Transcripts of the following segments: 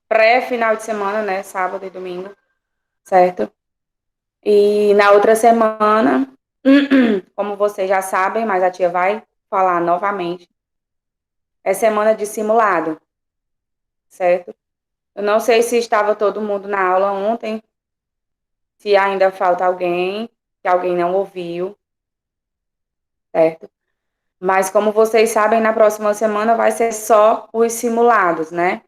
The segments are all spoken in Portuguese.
pré-final de semana, né? Sábado e domingo, certo? E na outra semana, como vocês já sabem, mas a tia vai falar novamente, é semana de simulado, certo? Eu não sei se estava todo mundo na aula ontem, se ainda falta alguém, que alguém não ouviu, certo? Mas como vocês sabem, na próxima semana vai ser só os simulados, né?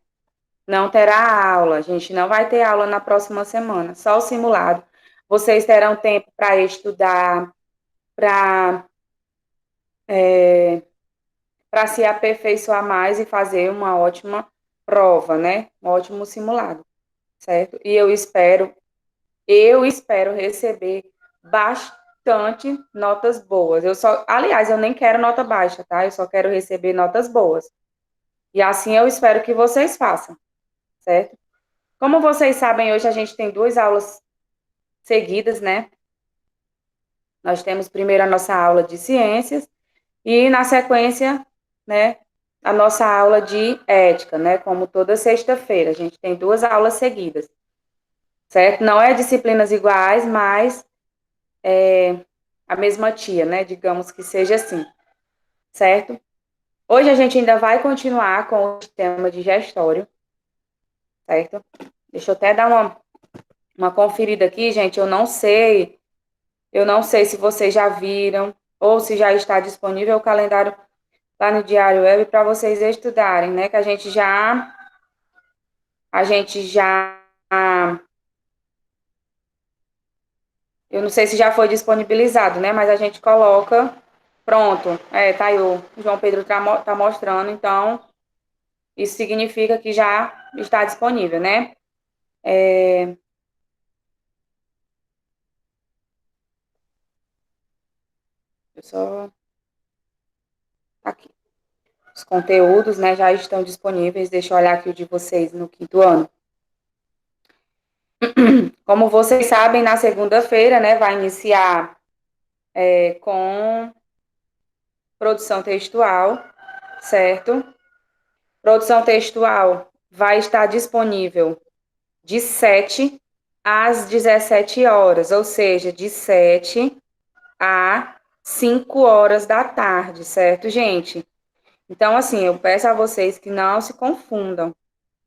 Não terá aula, a gente não vai ter aula na próxima semana, só o simulado. Vocês terão tempo para estudar, para se aperfeiçoar mais e fazer uma ótima prova, né? Um ótimo simulado, certo? E eu espero receber bastante notas boas. Aliás, eu nem quero nota baixa, tá? Eu só quero receber notas boas. E assim eu espero que vocês façam, certo? Como vocês sabem, hoje a gente tem 2 aulas seguidas, né? Nós temos primeiro a nossa aula de ciências e, na sequência, né, a nossa aula de ética, né? Como toda sexta-feira, a gente tem 2 aulas seguidas, certo? Não é disciplinas iguais, mas a mesma tia, né? Digamos que seja assim, certo? Hoje a gente ainda vai continuar com o tema de gestório, certo? Deixa eu até dar uma conferida aqui, gente. Eu não sei se vocês já viram ou se já está disponível o calendário lá no Diário Web para vocês estudarem, né? Que a gente já, eu não sei se já foi disponibilizado, né? Mas a gente coloca, pronto, tá aí o João Pedro tá mostrando, então isso significa que já está disponível, né? Eu só aqui. Os conteúdos, né, já estão disponíveis. Deixa eu olhar aqui o de vocês no quinto ano. Como vocês sabem, na segunda-feira, né, vai iniciar com produção textual, certo? Produção textual vai estar disponível de 7 às 17 horas, ou seja, de 7 a 5 horas da tarde, certo, gente? Então, assim, eu peço a vocês que não se confundam,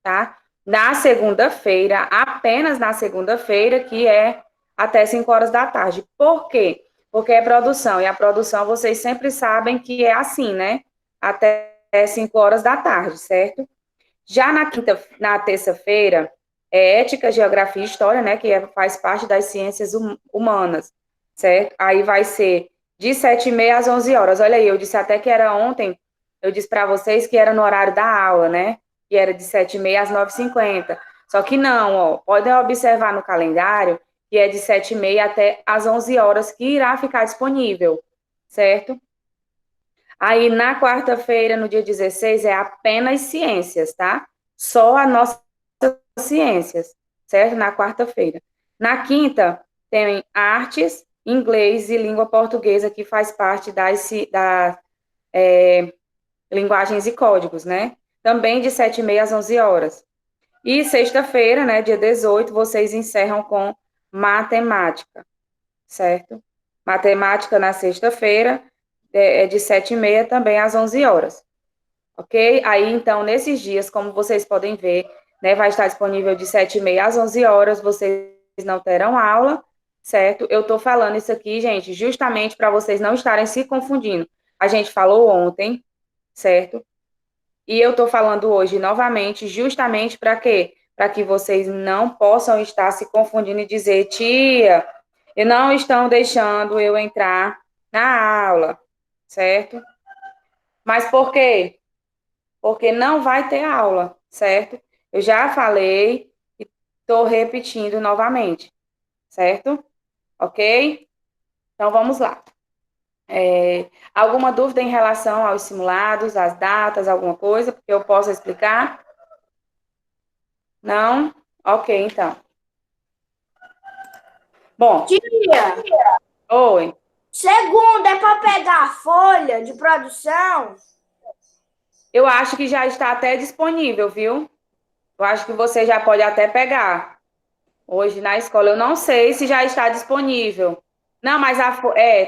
tá? Na segunda-feira, apenas na segunda-feira, que é até 5 horas da tarde. Por quê? Porque é produção, e a produção vocês sempre sabem que é assim, né? Até 5 horas da tarde, certo? Já na terça-feira, é ética, geografia e história, né? Que faz parte das ciências humanas, certo? Aí vai ser de 7h30 às 11 horas. Olha aí, eu disse até que era ontem, eu disse para vocês que era no horário da aula, né? Que era de 7h30 às 9h50. Só que não, ó. Podem observar no calendário que é de 7h30 até às 11 horas que irá ficar disponível, certo? Aí, na quarta-feira, no dia 16, é apenas ciências, tá? Só a nossa ciências, certo? Na quarta-feira. Na quinta, tem artes, inglês e língua portuguesa, que faz parte das linguagens e códigos, né? Também de 7h30 às 11 horas. E sexta-feira, né, dia 18, vocês encerram com matemática, certo? Matemática na sexta-feira é de 7h30 também às 11 horas, ok? Aí, então, nesses dias, como vocês podem ver, né, vai estar disponível de 7h30 às 11 horas, vocês não terão aula, certo? Eu tô falando isso aqui, gente, justamente para vocês não estarem se confundindo. A gente falou ontem, certo? E eu tô falando hoje novamente, justamente para quê? Para que vocês não possam estar se confundindo e dizer, tia, e não estão deixando eu entrar na aula, certo? Mas por quê? Porque não vai ter aula, certo? Eu já falei e estou repetindo novamente, certo? Ok? Então vamos lá. Alguma dúvida em relação aos simulados, às datas, alguma coisa que eu possa explicar? Não? Ok, então. Bom, Tia, oi. segunda é para pegar a folha de produção? Eu acho que já está até disponível, viu? Eu acho que você já pode até pegar hoje na escola. Eu não sei se já está disponível. Não, mas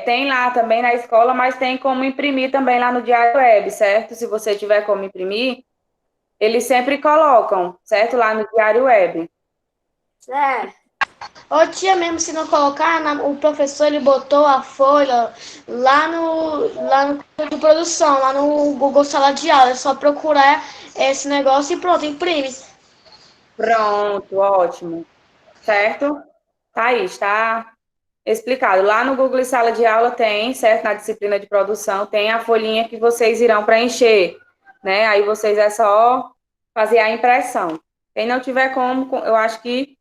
tem lá também na escola, mas tem como imprimir também lá no Diário Web, certo? Se você tiver como imprimir, eles sempre colocam, certo? Lá no Diário Web. É. Ô tia, mesmo se não colocar, o professor ele botou a folha lá no de produção, lá no Google Sala de Aula. É só procurar esse negócio e pronto, imprime. Pronto, ótimo. Certo? Tá aí, está explicado. Lá no Google Sala de Aula tem, certo? Na disciplina de produção, tem a folhinha que vocês irão preencher, né? Aí vocês é só fazer a impressão. Quem não tiver como, eu acho que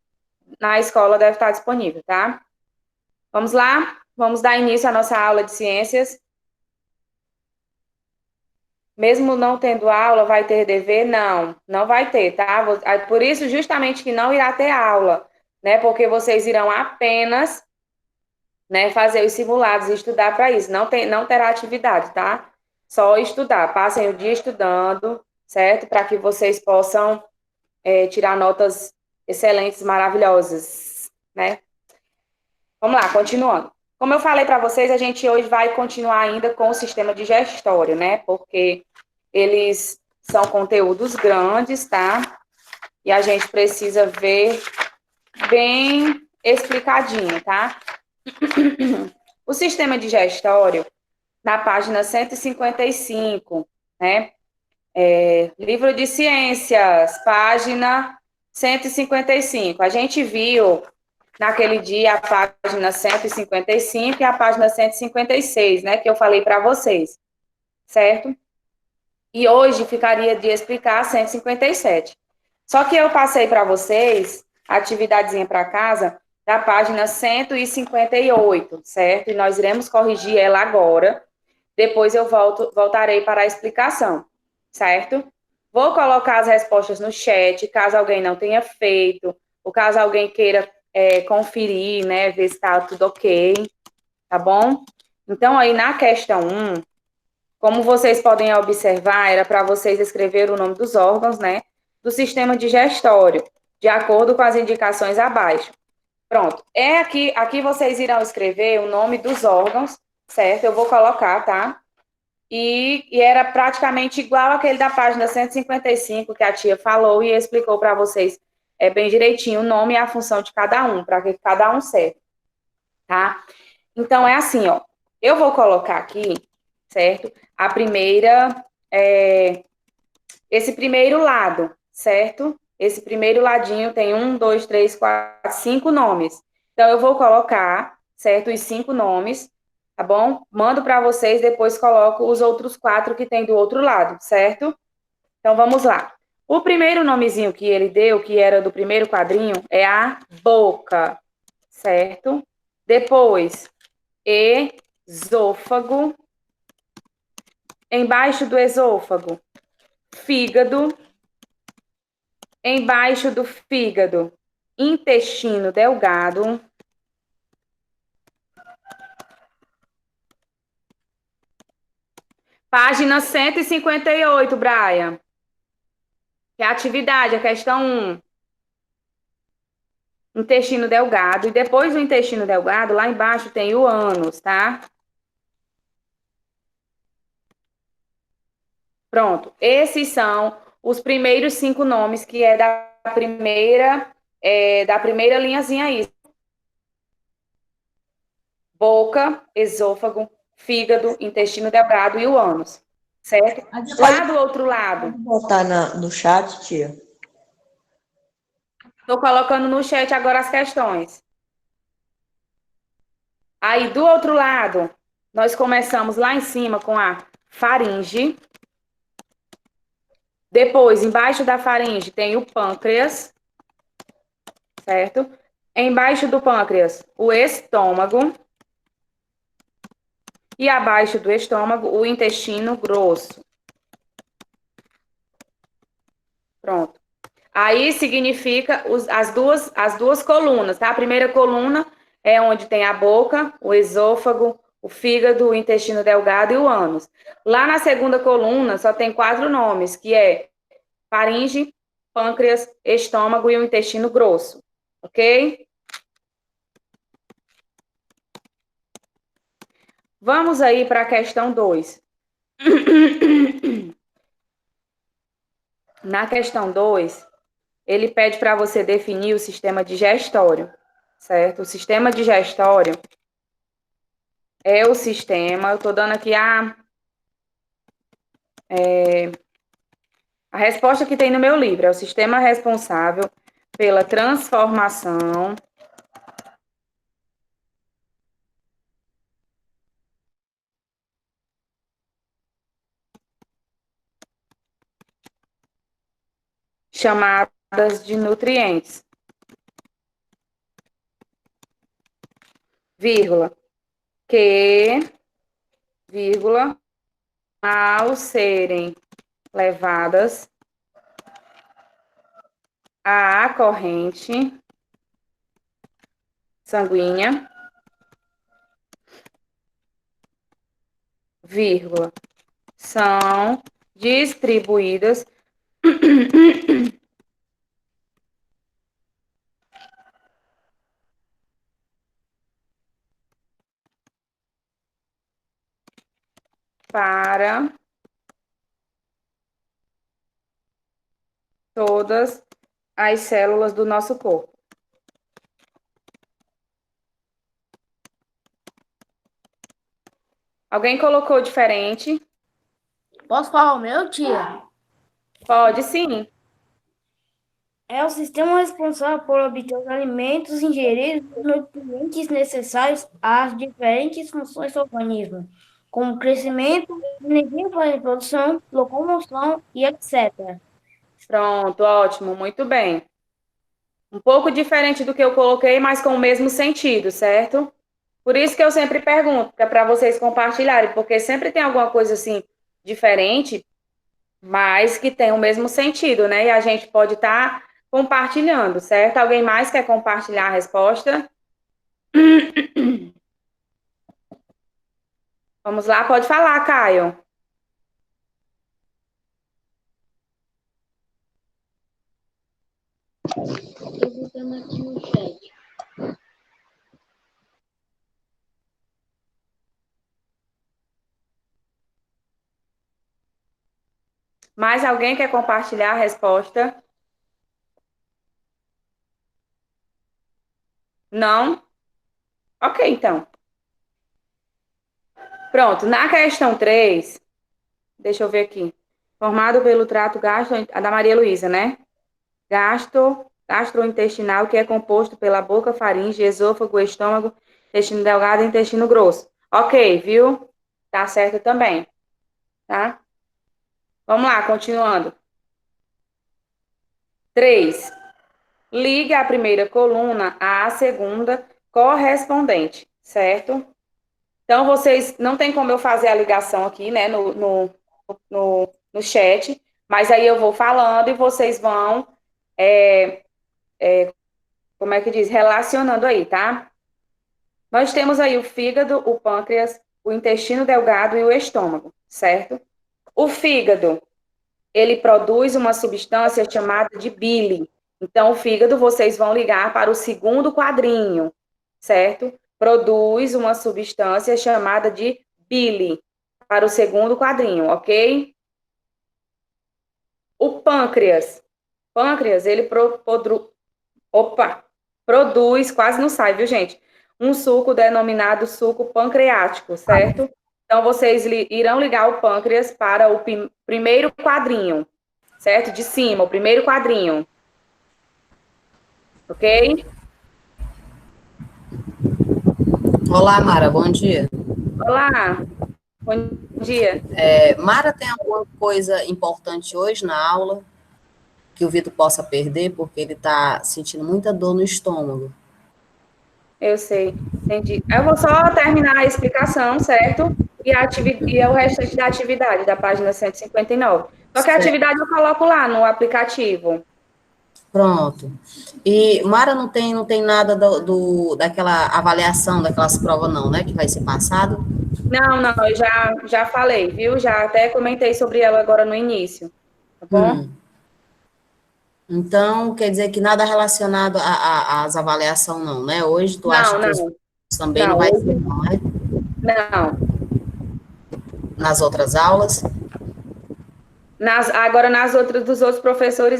na escola deve estar disponível, tá? Vamos lá? Vamos dar início à nossa aula de ciências. Mesmo não tendo aula, vai ter dever? Não, não vai ter, tá? Por isso, justamente, que não irá ter aula, né? Porque vocês irão apenas, né, fazer os simulados e estudar para isso. Não terá atividade, tá? Só estudar. Passem o dia estudando, certo? Para que vocês possam tirar notas excelentes, maravilhosas, né? Vamos lá, continuando. Como eu falei para vocês, a gente hoje vai continuar ainda com o sistema digestório, né? Porque eles são conteúdos grandes, tá? E a gente precisa ver bem explicadinho, tá? O sistema digestório, na página 155, né? Livro de Ciências, página 155. A gente viu naquele dia a página 155 e a página 156, né? Que eu falei para vocês, certo? E hoje ficaria de explicar 157. Só que eu passei para vocês a atividadezinha para casa da página 158, certo? E nós iremos corrigir ela agora. Depois eu voltarei para a explicação, certo? Vou colocar as respostas no chat, caso alguém não tenha feito, ou caso alguém queira conferir, né, ver se está tudo ok, tá bom? Então, aí na questão 1, como vocês podem observar, era para vocês escrever o nome dos órgãos, né, do sistema digestório, de acordo com as indicações abaixo. Pronto. Aqui vocês irão escrever o nome dos órgãos, certo? Eu vou colocar, tá? E era praticamente igual aquele da página 155 que a tia falou e explicou para vocês bem direitinho o nome e a função de cada um, para que cada um serve, tá? Então, é assim, ó. Eu vou colocar aqui, certo? A primeira, esse primeiro lado, certo? Esse primeiro ladinho tem 1, 2, 3, 4, 5 nomes. Então, eu vou colocar, certo? Os 5 nomes, tá bom? Mando para vocês, depois coloco os outros 4 que tem do outro lado, certo? Então, vamos lá. O primeiro nomezinho que ele deu, que era do primeiro quadrinho, é a boca, certo? Depois, esôfago. Embaixo do esôfago, fígado. Embaixo do fígado, intestino delgado. Página 158, Brian. Que é a atividade, a questão 1. Intestino delgado. E depois do intestino delgado, lá embaixo tem o ânus, tá? Pronto. Esses são os primeiros 5 nomes, que é da primeira linhazinha aí. Boca, esôfago, fígado, intestino delgado e o ânus, certo? Lá do outro lado. Botar no chat, tia. Estou colocando no chat agora as questões. Aí, do outro lado, nós começamos lá em cima com a faringe. Depois, embaixo da faringe, tem o pâncreas, certo? Embaixo do pâncreas, o estômago. E abaixo do estômago, o intestino grosso. Pronto. Aí significa as duas colunas, tá? A primeira coluna é onde tem a boca, o esôfago, o fígado, o intestino delgado e o ânus. Lá na segunda coluna só tem 4 nomes, que é faringe, pâncreas, estômago e o intestino grosso, ok? Vamos aí para a questão 2. Na questão 2, ele pede para você definir o sistema digestório, certo? O sistema digestório é o sistema, eu estou dando aqui a resposta que tem no meu livro, é o sistema responsável pela transformação chamadas de nutrientes, vírgula, que, vírgula, ao serem levadas à corrente sanguínea, vírgula, são distribuídas para todas as células do nosso corpo. Alguém colocou diferente? Posso falar o meu, tia? Pode sim. É o sistema responsável por obter os alimentos ingeridos e os nutrientes necessários às diferentes funções do organismo, como crescimento, energia para a reprodução, locomoção e etc. Pronto, ótimo, muito bem. Um pouco diferente do que eu coloquei, mas com o mesmo sentido, certo? Por isso que eu sempre pergunto, que é para vocês compartilharem, porque sempre tem alguma coisa assim diferente, mas que tem o mesmo sentido, né? E a gente pode estar compartilhando, certo? Alguém mais quer compartilhar a resposta? Vamos lá, pode falar, Caio. Eu vou dando aqui no chat. Mais alguém quer compartilhar a resposta? Não? Ok, então. Pronto, na questão 3, deixa eu ver aqui. Formado pelo trato a da Maria Luísa, né? Gastrointestinal, que é composto pela boca, faringe, esôfago, estômago, intestino delgado e intestino grosso. Ok, viu? Tá certo também, tá? Vamos lá, continuando. 3. Liga a primeira coluna à segunda correspondente, certo? Então, vocês, não tem como eu fazer a ligação aqui, né, no chat, mas aí eu vou falando e vocês vão, como é que diz, relacionando aí, tá? Nós temos aí o fígado, o pâncreas, o intestino delgado e o estômago, certo? O fígado, ele produz uma substância chamada de bile. Então, o fígado, vocês vão ligar para o segundo quadrinho, certo? Produz uma substância chamada de bile para o segundo quadrinho, ok? O pâncreas, ele produz, quase não sai, viu, gente? Um suco denominado suco pancreático, certo? Então, vocês irão ligar o pâncreas para o primeiro quadrinho, certo? De cima, o primeiro quadrinho. Ok? Olá, Mara, bom dia. Olá, bom dia. Mara, tem alguma coisa importante hoje na aula que o Vitor possa perder, porque ele está sentindo muita dor no estômago? Eu sei, entendi. Eu vou só terminar a explicação, certo? E o restante da atividade, da página 159. Só que a atividade eu coloco lá no aplicativo. Pronto. E Mara não tem nada daquela avaliação, daquelas provas não, né, que vai ser passado? Não, eu já falei, viu? Já até comentei sobre ela agora no início, tá bom? Então, quer dizer que nada relacionado às avaliações, não, né? Hoje, tu acha que os Não, também não não, vai ser, hoje não, né? não. Nas outras aulas? Agora, nas outras dos outros professores,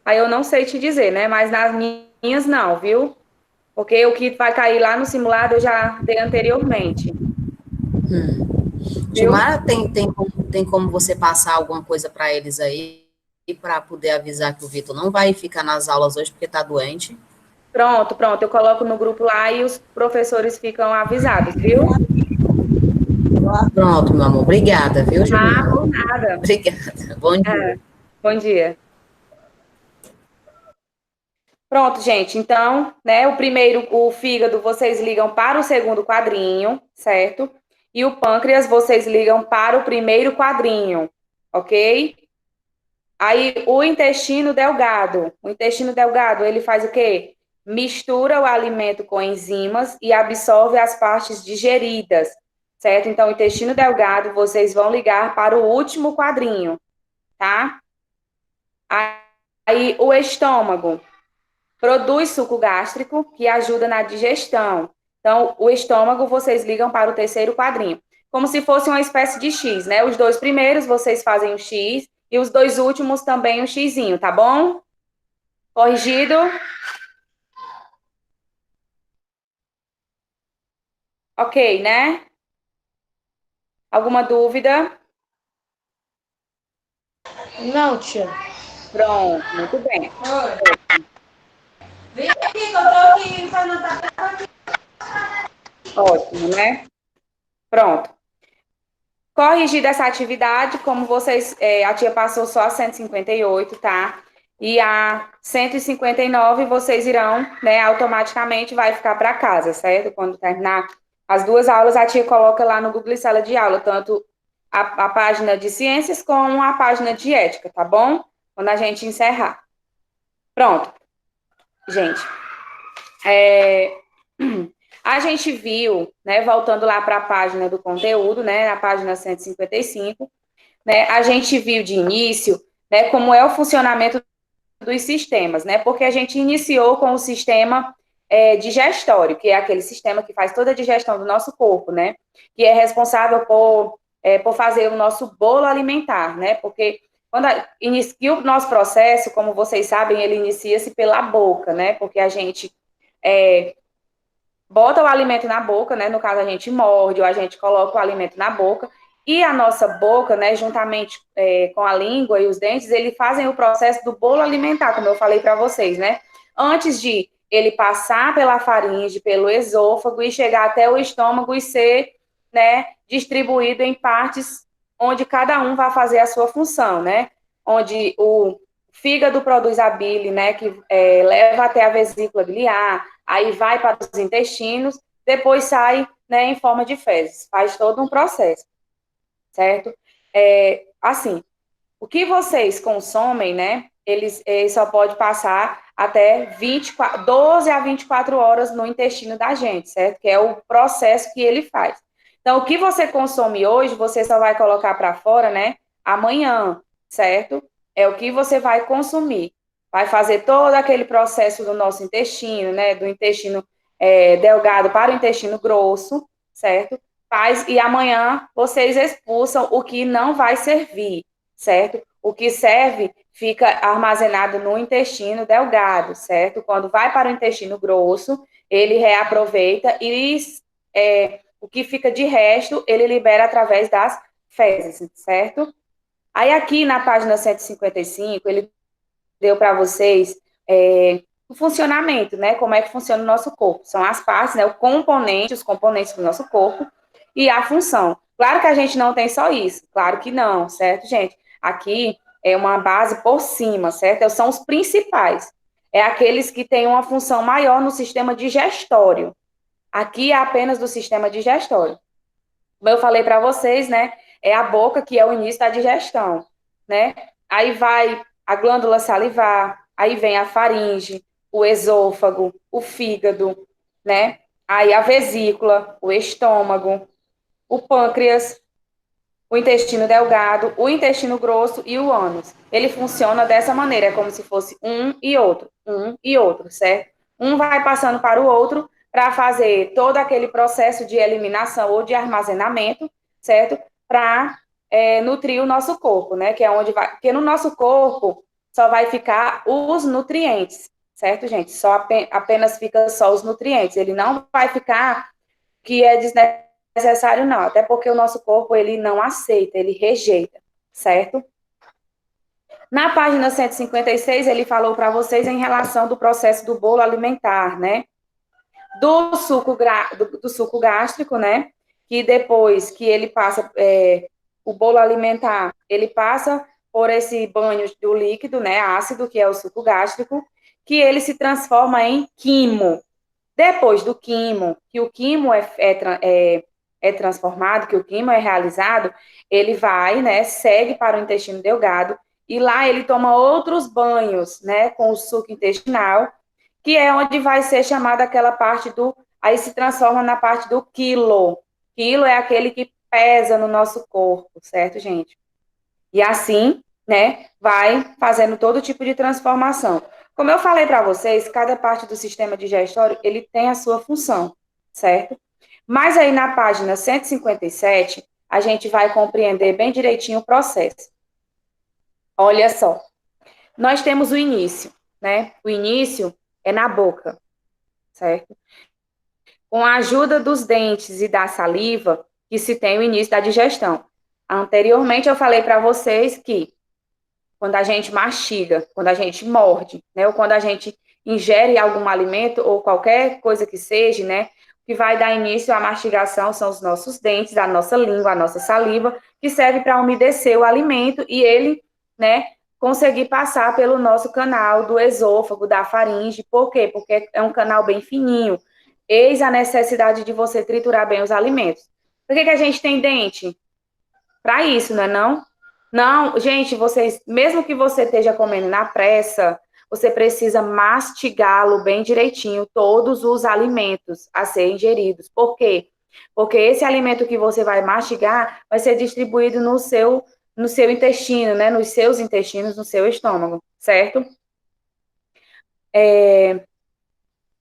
aí eu não sei te dizer, né? Mas nas minhas, não, viu? Porque o que vai cair lá no simulado eu já dei anteriormente, viu? Gilmar, tem como você passar alguma coisa para eles aí, para poder avisar que o Vitor não vai ficar nas aulas hoje porque está doente? Pronto, eu coloco no grupo lá e os professores ficam avisados, viu? Pronto, meu amor. Obrigada, viu, Ah, Gilmar? por nada. Obrigada. Bom É, dia. bom dia. Pronto, gente. Então, né, o fígado, vocês ligam para o segundo quadrinho, certo? E o pâncreas, vocês ligam para o primeiro quadrinho, ok? Aí, o intestino delgado, ele faz o quê? Mistura o alimento com enzimas e absorve as partes digeridas, certo? Então, o intestino delgado, vocês vão ligar para o último quadrinho, tá? Aí, o estômago produz suco gástrico, que ajuda na digestão. Então, o estômago, vocês ligam para o terceiro quadrinho. Como se fosse uma espécie de X, né? Os dois primeiros vocês fazem o X e os dois últimos também o Xzinho, tá bom? Corrigido? Ok, né? Alguma dúvida? Não, tia. Pronto, muito bem. Vem aqui, que eu tô aqui fazendo tapete. Ótimo, né? Pronto. Corrigida essa atividade, como vocês, a tia passou só a 158, tá? E a 159 vocês irão, né, automaticamente vai ficar para casa, certo? Quando terminar as duas aulas, a tia coloca lá no Google Sala de Aula, tanto a página de ciências como a página de ética, tá bom? Quando a gente encerrar. Pronto, gente. É, a gente viu, né, voltando lá para a página do conteúdo, né, na página 155, né, a gente viu de início, né, como é o funcionamento dos sistemas, né, porque a gente iniciou com o sistema digestório, que é aquele sistema que faz toda a digestão do nosso corpo, né, que é responsável por fazer o nosso bolo alimentar, né, porque quando inicia o nosso processo, como vocês sabem, ele inicia-se pela boca, né, porque a gente bota o alimento na boca, né? No caso, a gente morde ou a gente coloca o alimento na boca. E a nossa boca, né, juntamente com a língua e os dentes, eles fazem o processo do bolo alimentar, como eu falei para vocês, né? Antes de ele passar pela faringe, pelo esôfago e chegar até o estômago e ser, né, distribuído em partes onde cada um vai fazer a sua função, né? Onde o fígado produz a bile, né, que leva até a vesícula biliar, aí vai para os intestinos, depois sai, né, em forma de fezes. Faz todo um processo, certo? Assim, o que vocês consomem, né, eles só pode passar até 12 a 24 horas no intestino da gente, certo? Que é o processo que ele faz. Então, o que você consome hoje, você só vai colocar para fora, né, amanhã, certo? É o que você vai consumir. Vai fazer todo aquele processo do nosso intestino, né, do intestino delgado para o intestino grosso, certo? E amanhã vocês expulsam o que não vai servir, certo? O que serve fica armazenado no intestino delgado, certo? Quando vai para o intestino grosso, ele reaproveita e o que fica de resto, ele libera através das fezes, certo? Aí aqui na página 155, ele deu para vocês o funcionamento, né? Como é que funciona o nosso corpo. São as partes, né? Os componentes do nosso corpo e a função. Claro que a gente não tem só isso, claro que não, certo, gente? Aqui é uma base por cima, certo? São os principais. É aqueles que têm uma função maior no sistema digestório. Aqui é apenas do sistema digestório. Como eu falei para vocês, né? É a boca que é o início da digestão, né? Aí vai a glândula salivar, aí vem a faringe, o esôfago, o fígado, né? Aí a vesícula, o estômago, o pâncreas, o intestino delgado, o intestino grosso e o ânus. Ele funciona dessa maneira, é como se fosse um e outro, certo? Um vai passando para o outro para fazer todo aquele processo de eliminação ou de armazenamento, certo? Para nutrir o nosso corpo, né? Que é onde vai. Porque no nosso corpo só vai ficar os nutrientes, certo, gente? Só apenas fica só os nutrientes. Ele não vai ficar que é desnecessário, não. Até porque o nosso corpo, ele não aceita, ele rejeita, certo? Na página 156, ele falou para vocês em relação do processo do bolo alimentar, né? Do suco gástrico, né? Que depois que ele passa, o bolo alimentar, ele passa por esse banho do líquido, né? Ácido, que é o suco gástrico, que ele se transforma em quimo. Depois do quimo, que o quimo é transformado, que o quimo é realizado, ele vai, né? Segue para o intestino delgado e lá ele toma outros banhos, né? Com o suco intestinal, que é onde vai ser chamada aquela parte do... Aí se transforma na parte do quilo. Quilo é aquele que pesa no nosso corpo, certo, gente? E assim, né, vai fazendo todo tipo de transformação. Como eu falei para vocês, cada parte do sistema digestório, ele tem a sua função, certo? Mas aí na página 157, a gente vai compreender bem direitinho o processo. Olha só, nós temos o início, né? O início é na boca, certo? Com a ajuda dos dentes e da saliva, que se tem o início da digestão. Anteriormente, eu falei para vocês que quando a gente mastiga, quando a gente morde, né, ou quando a gente ingere algum alimento ou qualquer coisa que seja, né, que vai dar início à mastigação são os nossos dentes, a nossa língua, a nossa saliva, que serve para umedecer o alimento e ele, né, conseguir passar pelo nosso canal do esôfago, da faringe. Por quê? Porque é um canal bem fininho. Eis a necessidade de você triturar bem os alimentos. Por que a gente tem dente? Para isso, não é não? Não, gente, vocês, mesmo que você esteja comendo na pressa, você precisa mastigá-lo bem direitinho, todos os alimentos a serem ingeridos. Por quê? Porque esse alimento que você vai mastigar vai ser distribuído no seu intestino, né? Nos seus intestinos, no seu estômago, certo?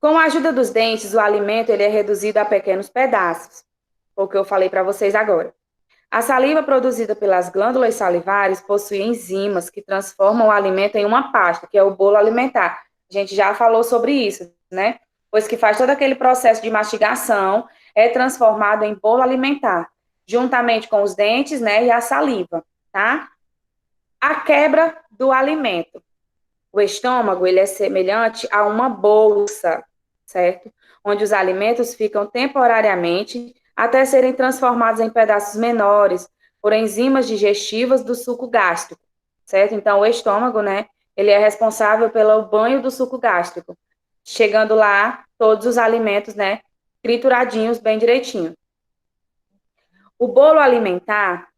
Com a ajuda dos dentes, o alimento ele é reduzido a pequenos pedaços, o que eu falei para vocês agora. A saliva produzida pelas glândulas salivares possui enzimas que transformam o alimento em uma pasta, que é o bolo alimentar. A gente já falou sobre isso, né? Pois que faz todo aquele processo de mastigação, é transformado em bolo alimentar, juntamente com os dentes, né, e a saliva, tá? A quebra do alimento. O estômago, ele é semelhante a uma bolsa, certo? Onde os alimentos ficam temporariamente até serem transformados em pedaços menores por enzimas digestivas do suco gástrico, certo? Então, o estômago, né, ele é responsável pelo banho do suco gástrico, chegando lá todos os alimentos, né, trituradinhos bem direitinho. O bolo alimentar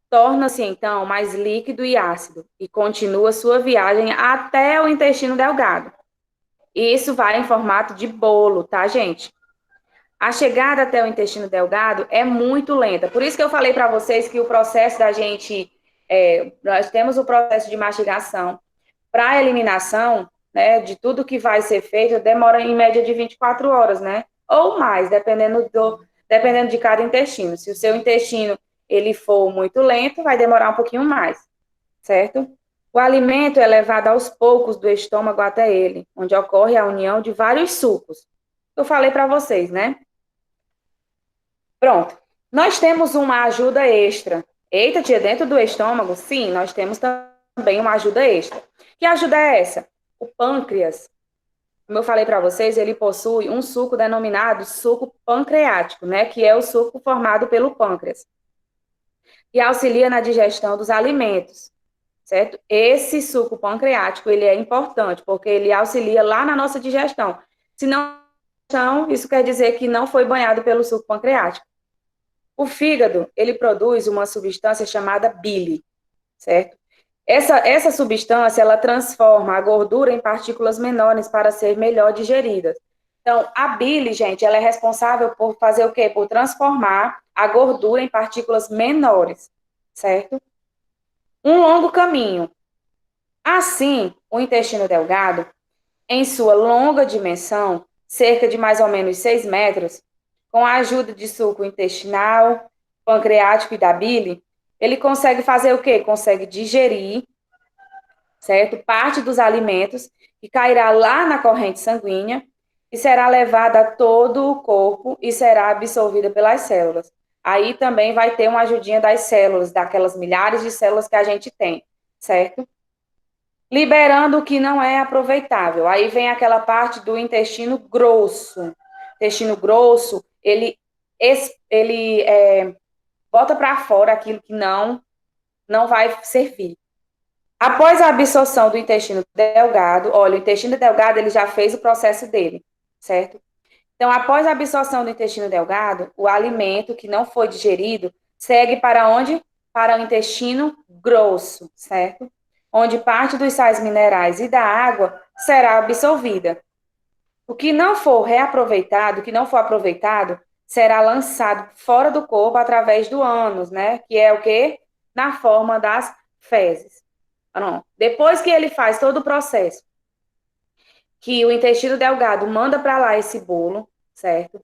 torna-se, então, mais líquido e ácido e continua sua viagem até o intestino delgado. Isso vai em formato de bolo, tá, gente? A chegada até o intestino delgado é muito lenta. Por isso que eu falei para vocês que o processo da gente... nós temos o processo de mastigação. Para a eliminação, né, de tudo que vai ser feito, demora em média de 24 horas, né? Ou mais, dependendo de cada intestino. Se o seu intestino ele for muito lento, vai demorar um pouquinho mais, certo? O alimento é levado aos poucos do estômago até ele, onde ocorre a união de vários sucos. Eu falei para vocês, né? Pronto. Nós temos uma ajuda extra. Eita, tia, dentro do estômago? Sim, nós temos também uma ajuda extra. Que ajuda é essa? O pâncreas. Como eu falei para vocês, ele possui um suco denominado suco pancreático, né? Que é o suco formado pelo pâncreas. E auxilia na digestão dos alimentos, certo? Esse suco pancreático, ele é importante, porque ele auxilia lá na nossa digestão. Se não, isso quer dizer que não foi banhado pelo suco pancreático. O fígado, ele produz uma substância chamada bile, certo? Essa substância, ela transforma a gordura em partículas menores para ser melhor digerida. Então, a bile, gente, ela é responsável por fazer o quê? Por transformar a gordura em partículas menores, certo? Um longo caminho. Assim, o intestino delgado, em sua longa dimensão, cerca de mais ou menos 6 metros, com a ajuda de suco intestinal, pancreático e da bile, ele consegue fazer o quê? Consegue digerir, certo? Parte dos alimentos que cairá lá na corrente sanguínea e será levada a todo o corpo e será absorvida pelas células. Aí também vai ter uma ajudinha das células, daquelas milhares de células que a gente tem, certo? Liberando o que não é aproveitável. Aí vem aquela parte do intestino grosso. O intestino grosso, ele bota para fora aquilo que não vai servir. Após a absorção do intestino delgado, olha, o intestino delgado ele já fez o processo dele, certo? Então, após a absorção do intestino delgado, o alimento que não foi digerido segue para onde? Para o intestino grosso, certo? Onde parte dos sais minerais e da água será absorvida. O que não for reaproveitado, o que não for aproveitado, será lançado fora do corpo através do ânus, né? Que é o quê? Na forma das fezes. Não. Depois que ele faz todo o processo, que o intestino delgado manda para lá esse bolo, certo?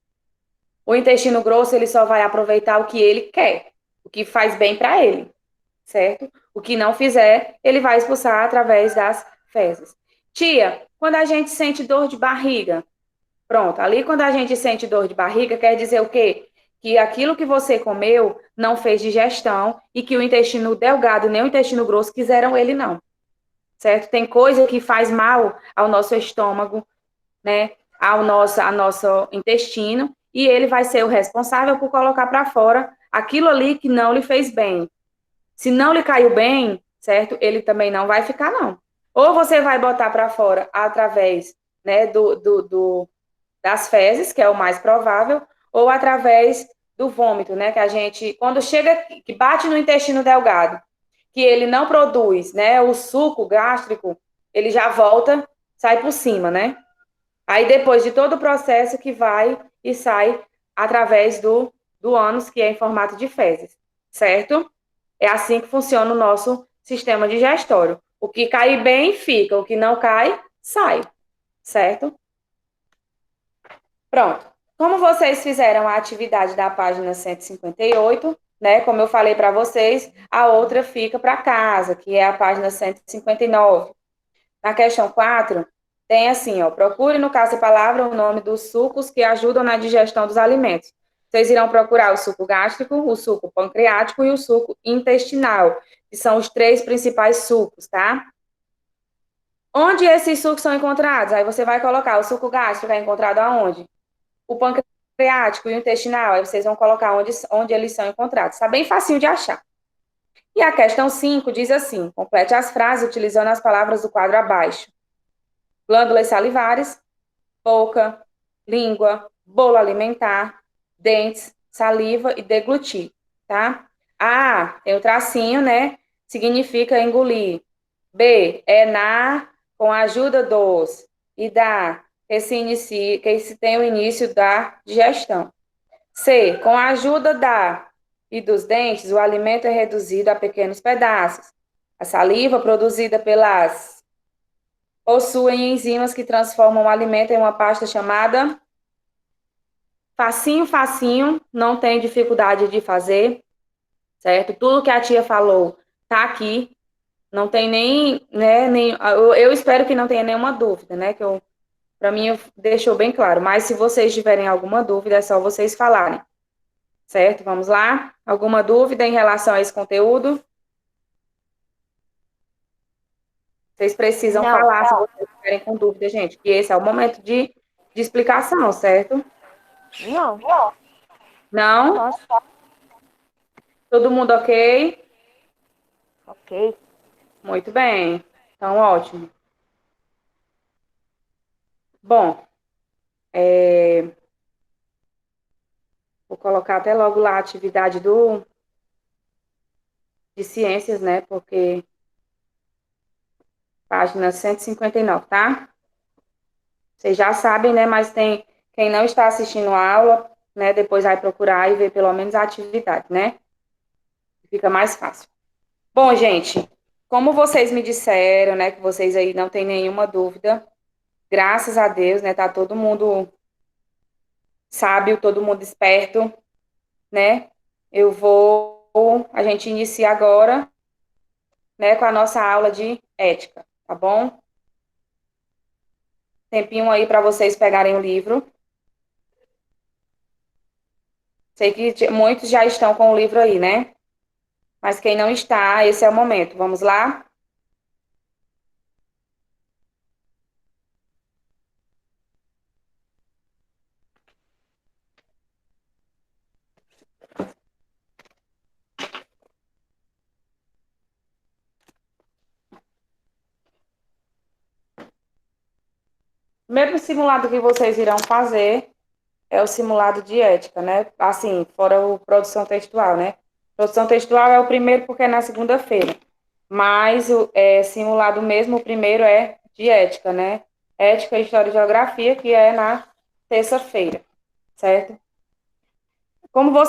O intestino grosso, ele só vai aproveitar o que ele quer, o que faz bem para ele, certo? O que não fizer, ele vai expulsar através das fezes. Tia, quando a gente sente dor de barriga, pronto, ali quando a gente sente dor de barriga, quer dizer o quê? Que aquilo que você comeu não fez digestão e que o intestino delgado nem o intestino grosso quiseram ele não, certo? Tem coisa que faz mal ao nosso estômago, né? Ao nosso intestino, e ele vai ser o responsável por colocar para fora aquilo ali que não lhe fez bem. Se não lhe caiu bem, certo? Ele também não vai ficar, não. Ou você vai botar para fora através, né, das fezes, que é o mais provável, ou através do vômito, né, que a gente, quando chega, que bate no intestino delgado, que ele não produz, né, o suco gástrico, ele já volta, sai por cima, né? Aí depois de todo o processo que vai e sai através do ânus, que é em formato de fezes, certo? É assim que funciona o nosso sistema digestório. O que cai bem, fica. O que não cai, sai, certo? Pronto. Como vocês fizeram a atividade da página 158, né? Como eu falei para vocês, a outra fica para casa, que é a página 159. Na questão 4, tem assim, ó, procure no caça-palavra o nome dos sucos que ajudam na digestão dos alimentos. Vocês irão procurar o suco gástrico, o suco pancreático e o suco intestinal, que são os 3 principais sucos, tá? Onde esses sucos são encontrados? Aí você vai colocar o suco gástrico é encontrado aonde? O pancreático e o intestinal, aí vocês vão colocar onde eles são encontrados. Está bem facinho de achar. E a questão 5 diz assim, complete as frases utilizando as palavras do quadro abaixo. Glândulas salivares, boca, língua, bolo alimentar, dentes, saliva e deglutir, tá? A, tem o tracinho, né? Significa engolir. B, é na, com a ajuda dos. E da, que esse tem o início da digestão. C, com a ajuda da e dos dentes, o alimento é reduzido a pequenos pedaços. A saliva produzida pelas possuem enzimas que transformam o alimento em uma pasta chamada facinho, facinho, não tem dificuldade de fazer, certo? Tudo que a tia falou tá aqui, não tem nem, né, eu espero que não tenha nenhuma dúvida, né, para mim deixou bem claro, mas se vocês tiverem alguma dúvida, é só vocês falarem, certo? Vamos lá? Alguma dúvida em relação a esse conteúdo? Vocês precisam falar se vocês estiverem com dúvida, gente, que esse é o momento de explicação, certo? Não. Não? Nossa. Todo mundo ok? Ok. Muito bem. Então, ótimo. Bom, vou colocar até logo lá a atividade de ciências, né? Porque página 159, tá? Vocês já sabem, né? Mas tem quem não está assistindo a aula, né? Depois vai procurar e ver pelo menos a atividade, né? Fica mais fácil. Bom, gente, como vocês me disseram, né, que vocês aí não têm nenhuma dúvida, graças a Deus, né, tá todo mundo sábio, todo mundo esperto, né? A gente inicia agora, né, com a nossa aula de ética, tá bom? Tempinho aí para vocês pegarem o livro. Sei que muitos já estão com o livro aí, né? Mas quem não está, esse é o momento. Vamos lá? O primeiro simulado que vocês irão fazer é o simulado de ética, né? Assim, fora o produção textual, né? Produção textual é o primeiro porque é na segunda-feira. Mas o simulado mesmo, o primeiro é de ética, né? Ética, História e Geografia, que é na terça-feira, certo? Como você